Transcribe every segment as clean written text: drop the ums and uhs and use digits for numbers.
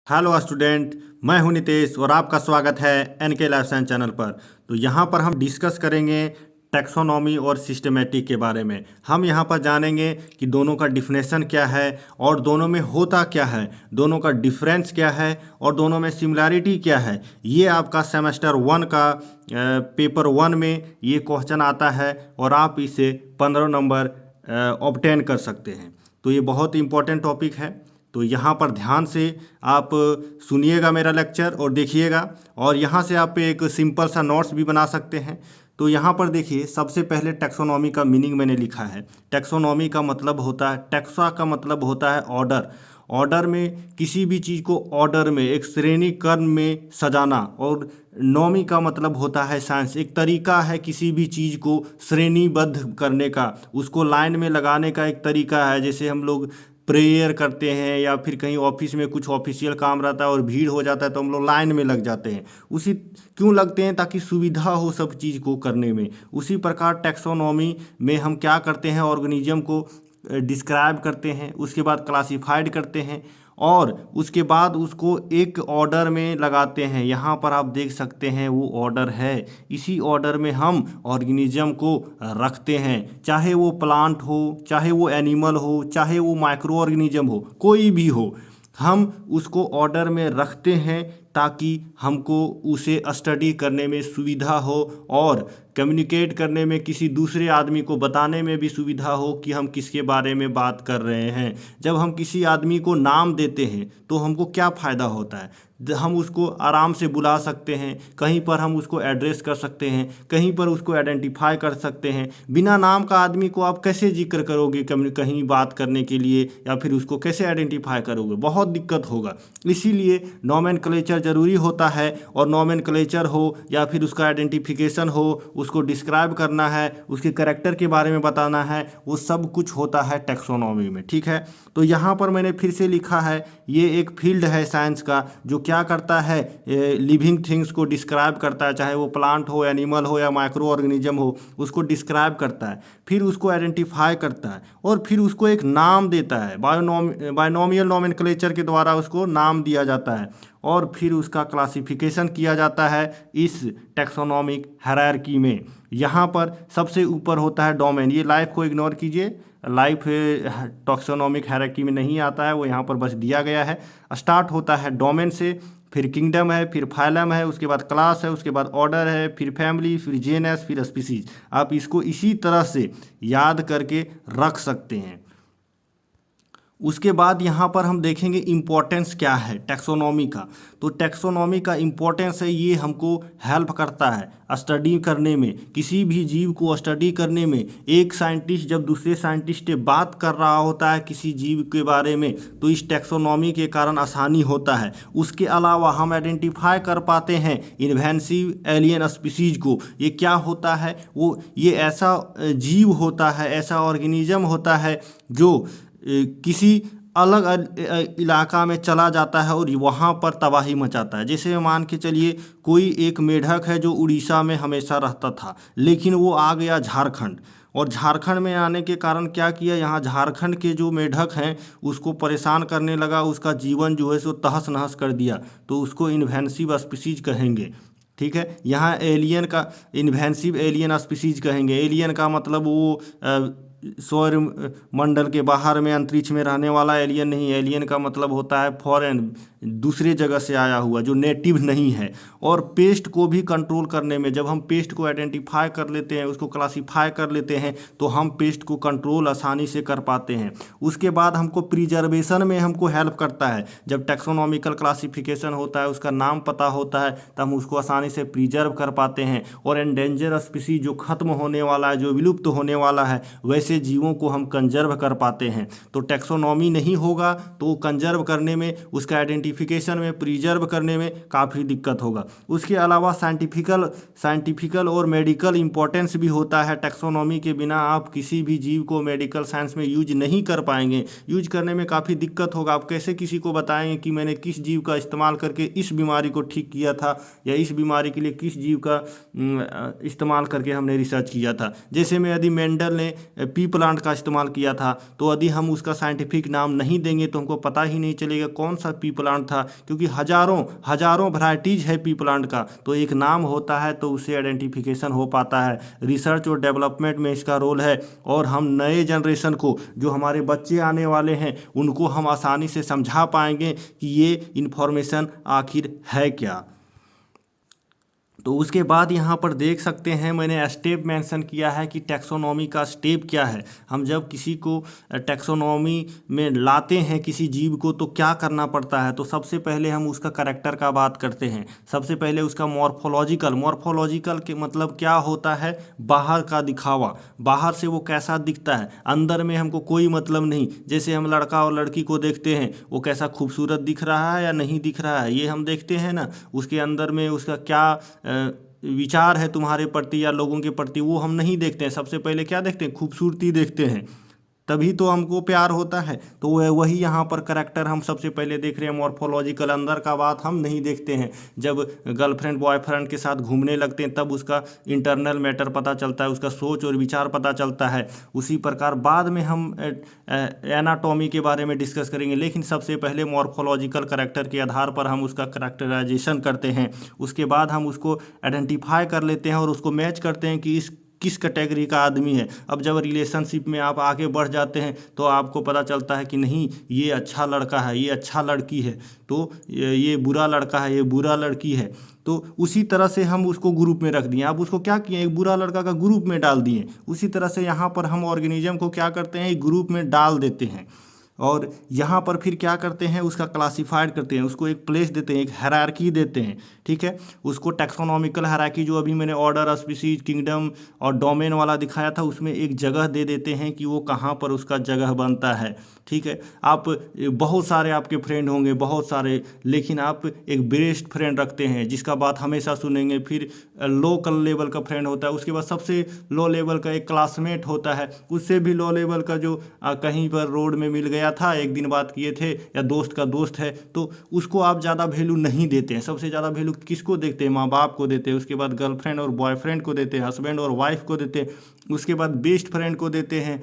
Hello student. मैं हूं नितेश और आपका स्वागत है एनके लाइफ साइंस चैनल पर। तो यहाँ पर हम डिस्कस करेंगे टैक्सोनॉमी और सिस्टमेटिक के बारे में। हम यहाँ पर जानेंगे कि दोनों का डिफिनेशन क्या है और दोनों में होता क्या है, दोनों का डिफरेंस क्या है और दोनों में सिमिलैरिटी क्या है। ये आपका सेमेस्टर 1 का पेपर 1 में ये क्वेश्चन आता है और आप इसे 15 नंबर ऑब्टेन कर सकते हैं। तो ये बहुत इंपॉर्टेंट टॉपिक है। तो यहाँ पर ध्यान से आप सुनिएगा मेरा लेक्चर और देखिएगा, और यहाँ से आप एक सिंपल सा नोट्स भी बना सकते हैं। तो यहाँ पर देखिए, सबसे पहले टैक्सोनॉमी का मीनिंग मैंने लिखा है। टैक्सोनॉमी का मतलब होता है, टैक्सा का मतलब होता है ऑर्डर। ऑर्डर में किसी भी चीज़ को ऑर्डर में एक श्रेणी क्रम में सजाना, और नॉमी का मतलब होता है साइंस। एक तरीका है किसी भी चीज़ को श्रेणीबद्ध करने का, उसको लाइन में लगाने का एक तरीका है। जैसे हम लोग प्रेयर करते हैं या फिर कहीं ऑफिस में कुछ ऑफिशियल काम रहता है और भीड़ हो जाता है तो हम लोग लाइन में लग जाते हैं। उसी क्यों लगते हैं? ताकि सुविधा हो सब चीज़ को करने में। उसी प्रकार टैक्सोनॉमी में हम क्या करते हैं, ऑर्गेनिज्म को डिस्क्राइब करते हैं, उसके बाद क्लासिफाइड करते हैं और उसके बाद उसको एक ऑर्डर में लगाते हैं। यहाँ पर आप देख सकते हैं वो ऑर्डर है। इसी ऑर्डर में हम ऑर्गेनिज्म को रखते हैं, चाहे वो प्लांट हो, चाहे वो एनिमल हो, चाहे वो माइक्रो ऑर्गेनिज्म हो, कोई भी हो, हम उसको ऑर्डर में रखते हैं ताकि हमको उसे स्टडी करने में सुविधा हो और कम्युनिकेट करने में, किसी दूसरे आदमी को बताने में भी सुविधा हो कि हम किसके बारे में बात कर रहे हैं। जब हम किसी आदमी को नाम देते हैं तो हमको क्या फ़ायदा होता है? हम उसको आराम से बुला सकते हैं, कहीं पर हम उसको एड्रेस कर सकते हैं, कहीं पर उसको आइडेंटिफाई कर सकते हैं। बिना नाम का आदमी को आप कैसे जिक्र करोगे कहीं बात करने के लिए, या फिर उसको कैसे आइडेंटिफाई करोगे? बहुत दिक्कत होगा। इसीलिए नोमेनक्लेचर ज़रूरी होता है, और नोमेनक्लेचर हो या फिर उसका आइडेंटिफिकेशन हो, उसको डिस्क्राइब करना है, उसके कैरेक्टर के बारे में बताना है, वो सब कुछ होता है टैक्सोनॉमी में। ठीक है, तो यहाँ पर मैंने फिर से लिखा है, ये एक फील्ड है साइंस का जो क्या करता है, लिविंग थिंग्स को डिस्क्राइब करता है, चाहे वो प्लांट हो, एनिमल हो या माइक्रो ऑर्गेनिज्म हो, उसको डिस्क्राइब करता है, फिर उसको आइडेंटिफाई करता है और फिर उसको एक नाम देता है। बायनोमियल नोमेनक्लेचर के द्वारा उसको नाम दिया जाता है और फिर उसका क्लासिफिकेशन किया जाता है इस टैक्सोनॉमिक हायरार्की में। यहाँ पर सबसे ऊपर होता है डोमेन। ये लाइफ को इग्नोर कीजिए, लाइफ टैक्सोनॉमिक हायरार्की में नहीं आता है, वो यहाँ पर बस दिया गया है। स्टार्ट होता है डोमेन से, फिर किंगडम है, फिर फाइलम है, उसके बाद क्लास है, उसके बाद ऑर्डर है, फिर फैमिली, फिर जेनस, फिर स्पीसीज। आप इसको इसी तरह से याद करके रख सकते हैं। उसके बाद यहाँ पर हम देखेंगे इम्पोर्टेंस क्या है टैक्सोनॉमी का। तो टैक्सोनॉमी का इम्पोर्टेंस है, ये हमको हेल्प करता है स्टडी करने में, किसी भी जीव को स्टडी करने में। एक साइंटिस्ट जब दूसरे साइंटिस्ट से बात कर रहा होता है किसी जीव के बारे में, तो इस टैक्सोनॉमी के कारण आसानी होता है। उसके अलावा हम आइडेंटिफाई कर पाते हैं इन्वेंसिव एलियन स्पीसीज को। ये क्या होता है? ये ऐसा जीव होता है, ऐसा ऑर्गेनिज्म होता है जो किसी अलग इलाका में चला जाता है और वहाँ पर तबाही मचाता है। जैसे मान के चलिए, कोई एक मेढक है जो उड़ीसा में हमेशा रहता था, लेकिन वो आ गया झारखंड, और झारखंड में आने के कारण क्या किया, यहाँ झारखंड के जो मेढक हैं उसको परेशान करने लगा, उसका जीवन जो है सो तहस नहस कर दिया, तो उसको इन्वेंसिव स्पीसीज कहेंगे। ठीक है, यहाँ एलियन का इन्वेंसिव एलियन स्पीसीज कहेंगे। एलियन का मतलब वो सौर मंडल के बाहर में अंतरिक्ष में रहने वाला एलियन नहीं। एलियन का मतलब होता है फॉरेन, दूसरे जगह से आया हुआ, जो नेटिव नहीं है। और पेस्ट को भी कंट्रोल करने में, जब हम पेस्ट को आइडेंटिफाई कर लेते हैं, उसको क्लासीफाई कर लेते हैं, तो हम पेस्ट को कंट्रोल आसानी से कर पाते हैं। उसके बाद हमको प्रिजर्वेशन में हमको हेल्प करता है। जब टैक्सोनॉमिकल क्लासिफिकेशन होता है, उसका नाम पता होता है, तो हम उसको आसानी से प्रिजर्व कर पाते हैं। और एंडेंजर स्पीसीज, जो खत्म होने वाला है, जो विलुप्त होने वाला है, वैसे जीवों को हम कंजर्व कर पाते हैं। तो टैक्सोनॉमी नहीं होगा तो कंजर्व करने में, उसका आइडेंटिफिकेशन में, प्रिजर्व करने में काफ़ी दिक्कत होगा। उसके अलावा साइंटिफिकल और मेडिकल इंपॉर्टेंस भी होता है। टैक्सोनॉमी के बिना आप किसी भी जीव को मेडिकल साइंस में यूज नहीं कर पाएंगे, यूज करने में काफ़ी दिक्कत होगा। आप कैसे किसी को बताएंगे कि मैंने किस जीव का इस्तेमाल करके इस बीमारी को ठीक किया था, या इस बीमारी के लिए किस जीव का इस्तेमाल करके हमने रिसर्च किया था। जैसे में यदि मेंडल ने पी प्लांट का इस्तेमाल किया था, तो यदि हम उसका साइंटिफिक नाम नहीं देंगे तो हमको पता ही नहीं चलेगा कौन सा पी प्लांट था, क्योंकि हजारों हजारों वैरायटीज़ है पी प्लांट का, तो एक नाम होता है तो उससे आइडेंटिफिकेशन हो पाता है। रिसर्च और डेवलपमेंट में इसका रोल है, और हम नए जनरेशन को, जो हमारे बच्चे आने वाले हैं, उनको हम आसानी से समझा पाएंगे कि ये इन्फॉर्मेशन आखिर है क्या। तो उसके बाद यहाँ पर देख सकते हैं मैंने स्टेप मेंशन किया है कि टैक्सोनॉमी का स्टेप क्या है। हम जब किसी को टैक्सोनॉमी में लाते हैं किसी जीव को तो क्या करना पड़ता है, तो सबसे पहले हम उसका करैक्टर का बात करते हैं। सबसे पहले उसका मॉर्फोलॉजिकल के मतलब क्या होता है, बाहर का दिखावा, बाहर से वो कैसा दिखता है, अंदर में हमको कोई मतलब नहीं। जैसे हम लड़का और लड़की को देखते हैं, वो कैसा खूबसूरत दिख रहा है या नहीं दिख रहा है, ये हम देखते हैं ना। उसके अंदर में उसका क्या विचार है तुम्हारे प्रति या लोगों के प्रति, वो हम नहीं देखते हैं। सबसे पहले क्या देखते हैं, खूबसूरती देखते हैं, तभी तो हमको प्यार होता है। तो वही यहाँ पर करैक्टर हम सबसे पहले देख रहे हैं, मॉर्फोलॉजिकल। अंदर का बात हम नहीं देखते हैं। जब गर्लफ्रेंड बॉयफ्रेंड के साथ घूमने लगते हैं तब उसका इंटरनल मैटर पता चलता है, उसका सोच और विचार पता चलता है। उसी प्रकार बाद में हम एनाटॉमी के बारे में डिस्कस करेंगे, लेकिन सबसे पहले मॉर्फोलॉजिकल करैक्टर के आधार पर हम उसका करैक्टराइजेशन करते हैं। उसके बाद हम उसको आइडेंटिफाई कर लेते हैं और उसको मैच करते हैं कि किस कैटेगरी का आदमी है। अब जब रिलेशनशिप में आप आगे बढ़ जाते हैं तो आपको पता चलता है कि नहीं, ये अच्छा लड़का है, ये अच्छा लड़की है, तो ये बुरा लड़का है, ये बुरा लड़की है। तो उसी तरह से हम उसको ग्रुप में रख दिए। आप उसको क्या किए, एक बुरा लड़का का ग्रुप में डाल दिए। उसी तरह से यहाँ पर हम ऑर्गेनिज्म को क्या करते हैं, एक ग्रुप में डाल देते हैं, और यहाँ पर फिर क्या करते हैं, उसका क्लासिफाइड करते हैं, उसको एक प्लेस देते हैं, एक हायरार्की देते हैं। ठीक है, उसको टैक्सोनॉमिकल हायरार्की, जो अभी मैंने ऑर्डर, स्पीसीज, किंगडम और डोमेन वाला दिखाया था, उसमें एक जगह दे देते हैं कि वो कहाँ पर उसका जगह बनता है। ठीक है, आप बहुत सारे आपके फ्रेंड होंगे, बहुत सारे, लेकिन आप एक बेस्ट फ्रेंड रखते हैं जिसका बात हमेशा सुनेंगे। फिर लोकल लेवल का फ्रेंड होता है, उसके बाद सबसे लो लेवल का एक क्लासमेट होता है, उससे भी लो लेवल का जो कहीं पर रोड में मिल गया था, एक दिन बात किए थे, या दोस्त का दोस्त है, तो उसको आप ज़्यादा वैल्यू नहीं देते हैं। सबसे ज़्यादा वैल्यू किसको देते हैं, माँ बाप को देते हैं। उसके बाद गर्लफ्रेंड और बॉयफ्रेंड को देते हैं, हस्बैंड और वाइफ को देते हैं। उसके बाद बेस्ट फ्रेंड को देते हैं।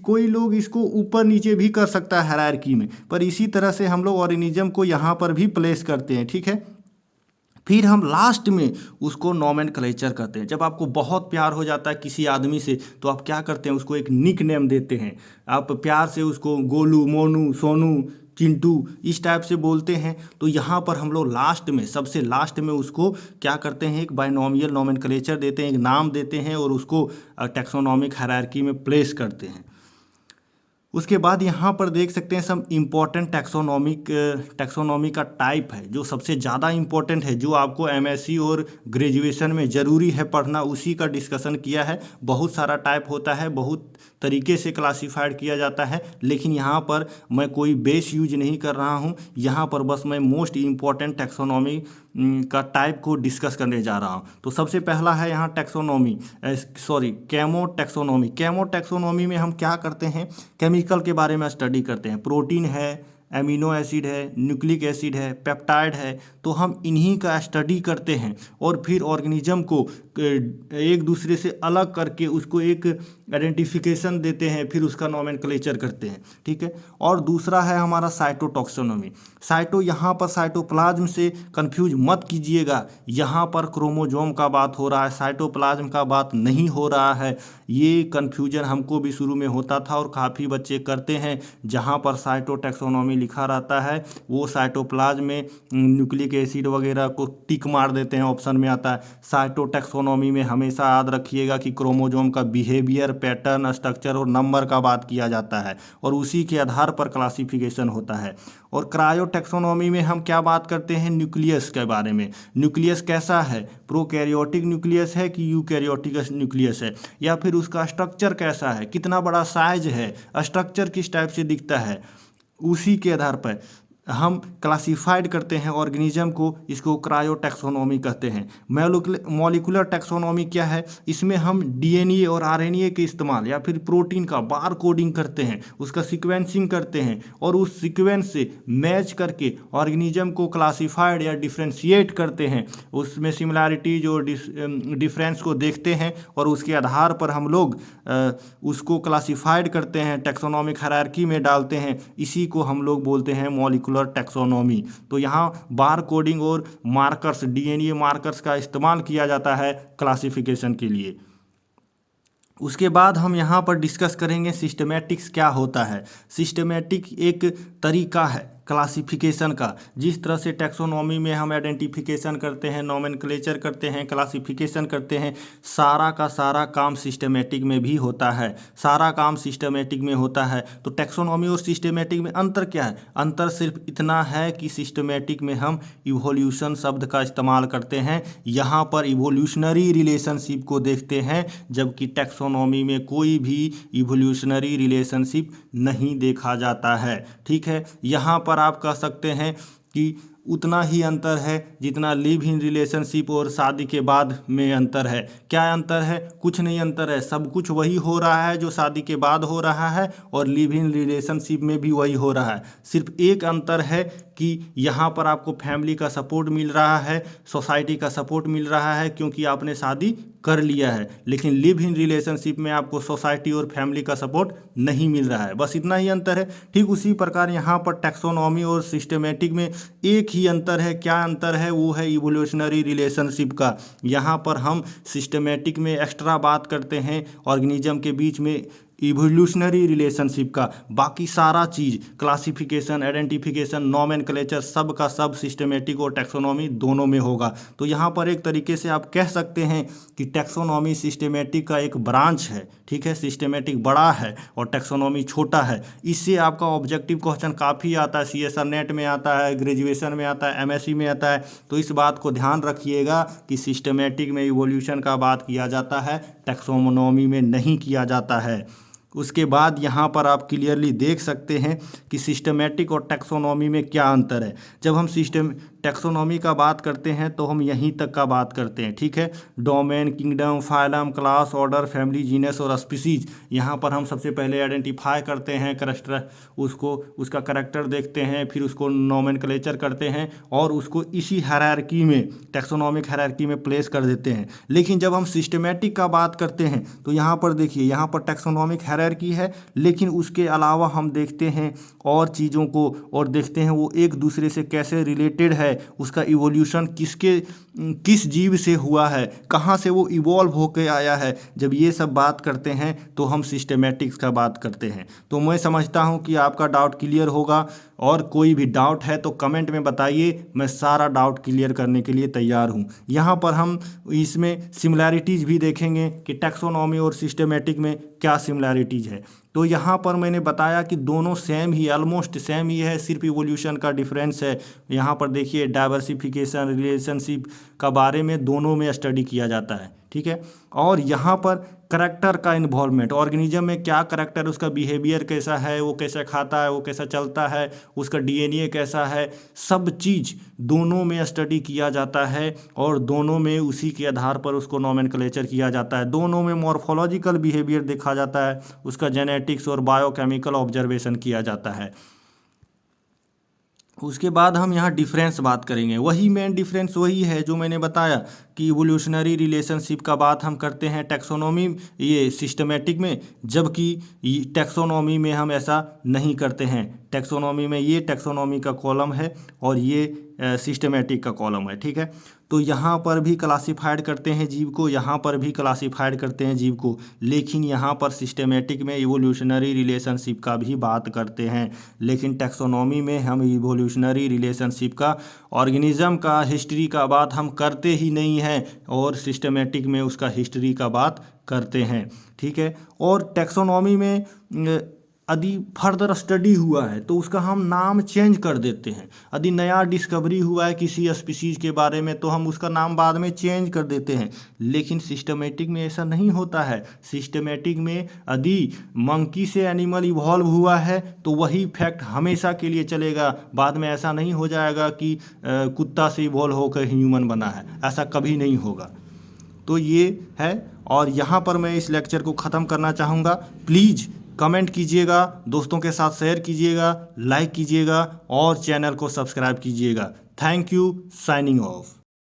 कोई लोग इसको ऊपर नीचे भी कर सकता है हायरार्की में, पर इसी तरह से हम लोग ऑर्गेनिज्म को यहाँ पर भी प्लेस करते हैं। ठीक है, फिर हम लास्ट में उसको नॉमेनक्लेचर करते हैं। जब आपको बहुत प्यार हो जाता है किसी आदमी से तो आप क्या करते हैं, उसको एक निक नेम देते हैं। आप प्यार से उसको गोलू, मोनू, सोनू, चिंटू इस टाइप से बोलते हैं। तो यहाँ पर हम लोग लास्ट में, सबसे लास्ट में उसको क्या करते हैं, एक बाइनोमियल नॉमेनक्लेचर देते हैं, एक नाम देते हैं, और उसको टैक्सोनॉमिक हायरार्की में प्लेस करते हैं। उसके बाद यहाँ पर देख सकते हैं सब इम्पॉर्टेंट टैक्सोनॉमी का टाइप है, जो सबसे ज़्यादा इम्पोर्टेंट है, जो आपको एमएससी और ग्रेजुएशन में ज़रूरी है पढ़ना, उसी का डिस्कशन किया है। बहुत सारा टाइप होता है, बहुत तरीके से क्लासिफाइड किया जाता है, लेकिन यहाँ पर मैं कोई बेस यूज नहीं कर रहा हूँ। यहाँ पर बस मैं मोस्ट इम्पॉर्टेंट टैक्सोनॉमी का टाइप को डिस्कस करने जा रहा हूँ। तो सबसे पहला है यहाँ केमो टैक्सोनॉमी में हम क्या करते हैं, केमिकल के बारे में स्टडी करते हैं। प्रोटीन है, एमिनो एसिड है, न्यूक्लिक एसिड है, पेप्टाइड है, तो हम इन्हीं का स्टडी करते हैं, और फिर ऑर्गेनिज्म को एक दूसरे से अलग करके उसको एक आइडेंटिफिकेशन देते हैं, फिर उसका नॉमेनक्लेचर करते हैं। ठीक है, और दूसरा है हमारा साइटोटॉक्सोनॉमी। यहाँ पर साइटोप्लाज्म से कंफ्यूज मत कीजिएगा, यहाँ पर क्रोमोजोम का बात हो रहा है, साइटोप्लाज्म का बात नहीं हो रहा है। ये कन्फ्यूजन हमको भी शुरू में होता था और काफ़ी बच्चे करते हैं। जहाँ पर साइटोटैक्सोनॉमी लिखा रहता है वो साइटोप्लाज्म में न्यूक्लिक एसिड वगैरह को टिक मार देते हैं, ऑप्शन में आता है। साइटोटैक्सोनॉमी में हमेशा याद रखिएगा कि क्रोमोजोम का बिहेवियर, पैटर्न, स्ट्रक्चर और नंबर का बात किया जाता है, और उसी के आधार पर क्लासिफिकेशन होता है। और क्रायोटैक्सोनॉमी में हम क्या बात करते हैं, न्यूक्लियस के बारे में। न्यूक्लियस कैसा है, प्रोकैरियोटिक न्यूक्लियस है कि यूकैरियोटिक न्यूक्लियस है, या फिर उसका स्ट्रक्चर कैसा है, कितना बड़ा साइज है, स्ट्रक्चर किस टाइप से दिखता है, उसी के आधार पर हम क्लासिफाइड करते हैं ऑर्गेनिज्म को, इसको क्रायोटैक्सोनॉमी कहते हैं। मॉलिक्यूलर टैक्सोनॉमी क्या है? इसमें हम डीएनए और आरएनए के इस्तेमाल या फिर प्रोटीन का बार कोडिंग करते हैं, उसका सीक्वेंसिंग करते हैं और उस सीक्वेंस से मैच करके ऑर्गेनिज्म को क्लासिफाइड या डिफ्रेंशिएट करते हैं। उसमें सिमिलैरिटीज और डिफरेंस को देखते हैं और उसके आधार पर हम लोग उसको क्लासिफाइड करते हैं, टैक्सोनॉमिक हायरार्की में डालते हैं। इसी को हम लोग बोलते हैं मॉलिक्यूलर टैक्सोनॉमी। तो यहाँ बार कोडिंग और मार्कर्स, डीएनए मार्कर्स का इस्तेमाल किया जाता है क्लासिफिकेशन के लिए। उसके बाद हम यहाँ पर डिस्कस करेंगे सिस्टमैटिक्स क्या होता है। सिस्टमैटिक एक तरीका है क्लासिफिकेशन का। जिस तरह से टैक्सोनॉमी में हम आइडेंटिफिकेशन करते हैं, नोमेनक्लेचर करते हैं, क्लासिफिकेशन करते हैं, सारा का सारा काम सिस्टमैटिक में भी होता है। सारा काम सिस्टमैटिक में होता है। तो टैक्सोनॉमी और सिस्टमैटिक में अंतर क्या है? अंतर सिर्फ इतना है कि सिस्टमैटिक में हम इवोल्यूशन शब्द का इस्तेमाल करते हैं, यहाँ पर इवोल्यूशनरी रिलेशनशिप को देखते हैं, जबकि टैक्सोनॉमी में कोई भी इवोल्यूशनरी रिलेशनशिप नहीं देखा जाता है। ठीक है, यहाँ पर आप कह सकते हैं कि उतना ही अंतर है जितना लिव इन रिलेशनशिप और शादी के बाद में अंतर है। क्या अंतर है? कुछ नहीं अंतर है, सब कुछ वही हो रहा है जो शादी के बाद हो रहा है और लिव इन रिलेशनशिप में भी वही हो रहा है। सिर्फ एक अंतर है कि यहाँ पर आपको फैमिली का सपोर्ट मिल रहा है, सोसाइटी का सपोर्ट मिल रहा है क्योंकि आपने शादी कर लिया है, लेकिन लिव इन रिलेशनशिप में आपको सोसाइटी और फैमिली का सपोर्ट नहीं मिल रहा है। बस इतना ही अंतर है। ठीक उसी प्रकार यहाँ पर टैक्सोनॉमी और सिस्टमैटिक में एक ही अंतर है। क्या अंतर है? वो है इवोल्यूशनरी रिलेशनशिप का। यहाँ पर हम सिस्टमैटिक में एक्स्ट्रा बात करते हैं ऑर्गेनिज्म के बीच में इवोल्यूशनरी रिलेशनशिप का। बाकी सारा चीज़ क्लासिफिकेशन, आइडेंटिफिकेशन, नोमेनक्लेचर सब का सब सिस्टमैटिक और टैक्सोनॉमी दोनों में होगा। तो यहाँ पर एक तरीके से आप कह सकते हैं कि टैक्सोनॉमी सिस्टमैटिक का एक ब्रांच है। ठीक है, सिस्टमैटिक बड़ा है और टैक्सोनॉमी छोटा है। इससे आपका ऑब्जेक्टिव क्वेश्चन काफ़ी आता है, CSR नेट में आता है, ग्रेजुएशन में आता है, MSc में आता है। तो इस बात को ध्यान रखिएगा कि सिस्टमैटिक में इवोल्यूशन का बात किया जाता है, टैक्सोनॉमी में नहीं किया जाता है। उसके बाद यहाँ पर आप क्लियरली देख सकते हैं कि सिस्टमैटिक और टैक्सोनॉमी में क्या अंतर है। जब हम टैक्सोनॉमी का बात करते हैं तो हम यहीं तक का बात करते हैं। ठीक है, domain, kingdom, phylum, class, order, family, genus और स्पीसीज। यहाँ पर हम सबसे पहले आइडेंटिफाई करते हैं करैक्टर, उसको उसका करैक्टर देखते हैं, फिर उसको नोमेनक्लेचर करते हैं और उसको इसी हायरार्की में, टैक्सोनॉमिक हायरार्की में प्लेस कर देते हैं। लेकिन जब हम सिस्टमैटिक का बात करते हैं तो यहाँ पर देखिए, यहाँ पर टैक्सोनॉमिक हायरार्की है, लेकिन उसके अलावा हम देखते हैं और चीज़ों को और देखते हैं वो एक दूसरे से कैसे रिलेटेड है, उसका इवोल्यूशन किस जीव से हुआ है, कहाँ से वो इवॉल्व होकर आया है। जब ये सब बात करते हैं तो हम सिस्टमैटिक्स का बात करते हैं। तो मैं समझता हूँ कि आपका डाउट क्लियर होगा, और कोई भी डाउट है तो कमेंट में बताइए, मैं सारा डाउट क्लियर करने के लिए तैयार हूँ। यहाँ पर हम इसमें सिमिलैरिटीज़ भी देखेंगे कि टैक्सोनॉमी और सिस्टमैटिक में क्या सिमिलैरिटीज़ है। तो यहाँ पर मैंने बताया कि दोनों सेम ही, ऑलमोस्ट सेम ही है, सिर्फ इवोल्यूशन का डिफरेंस है। यहाँ पर देखिए डाइवर्सिफिकेशन, रिलेशनशिप का बारे में दोनों में स्टडी किया जाता है। ठीक है, और यहाँ पर करैक्टर का इन्वॉल्वमेंट, ऑर्गेनिज्म में क्या करैक्टर, उसका बिहेवियर कैसा है, वो कैसा खाता है, वो कैसा चलता है, उसका डीएनए कैसा है, सब चीज़ दोनों में स्टडी किया जाता है और दोनों में उसी के आधार पर उसको नोमेनक्लेचर किया जाता है। दोनों में मॉर्फोलॉजिकल बिहेवियर देखा जाता है, उसका जेनेटिक्स और बायोकेमिकल ऑब्जर्वेशन किया जाता है। उसके बाद हम यहाँ डिफरेंस बात करेंगे। वही मेन डिफरेंस वही है जो मैंने बताया कि इवोल्यूशनरी रिलेशनशिप का बात हम करते हैं टैक्सोनॉमी, ये सिस्टमैटिक में, जबकि टैक्सोनॉमी में हम ऐसा नहीं करते हैं। टैक्सोनॉमी में ये टैक्सोनॉमी का कॉलम है और ये सिस्टमैटिक का कॉलम है। ठीक है, तो यहाँ पर भी क्लासिफाइड करते हैं जीव को, यहाँ पर भी क्लासिफाइड करते हैं जीव को, लेकिन यहाँ पर सिस्टमैटिक में इवोल्यूशनरी रिलेशनशिप का भी बात करते हैं, लेकिन टैक्सोनॉमी में हम इवोल्यूशनरी रिलेशनशिप का, ऑर्गेनिज्म का हिस्ट्री का बात हम करते ही नहीं हैं और सिस्टमैटिक में उसका हिस्ट्री का बात करते हैं। ठीक है, और टैक्सोनॉमी में यदि फर्दर स्टडी हुआ है तो उसका हम नाम चेंज कर देते हैं। यदि नया डिस्कवरी हुआ है किसी स्पीसीज के बारे में तो हम उसका नाम बाद में चेंज कर देते हैं। लेकिन सिस्टमेटिक में ऐसा नहीं होता है। सिस्टमेटिक में यदि मंकी से एनिमल इवॉल्व हुआ है तो वही फैक्ट हमेशा के लिए चलेगा। बाद में ऐसा नहीं हो जाएगा कि कुत्ता से इवॉल्व होकर ह्यूमन बना है, ऐसा कभी नहीं होगा। तो ये है, और यहाँ पर मैं इस लेक्चर को ख़त्म करना चाहूँगा। प्लीज़ कमेंट कीजिएगा, दोस्तों के साथ शेयर कीजिएगा, लाइक कीजिएगा और चैनल को सब्सक्राइब कीजिएगा। Thank you. Signing off.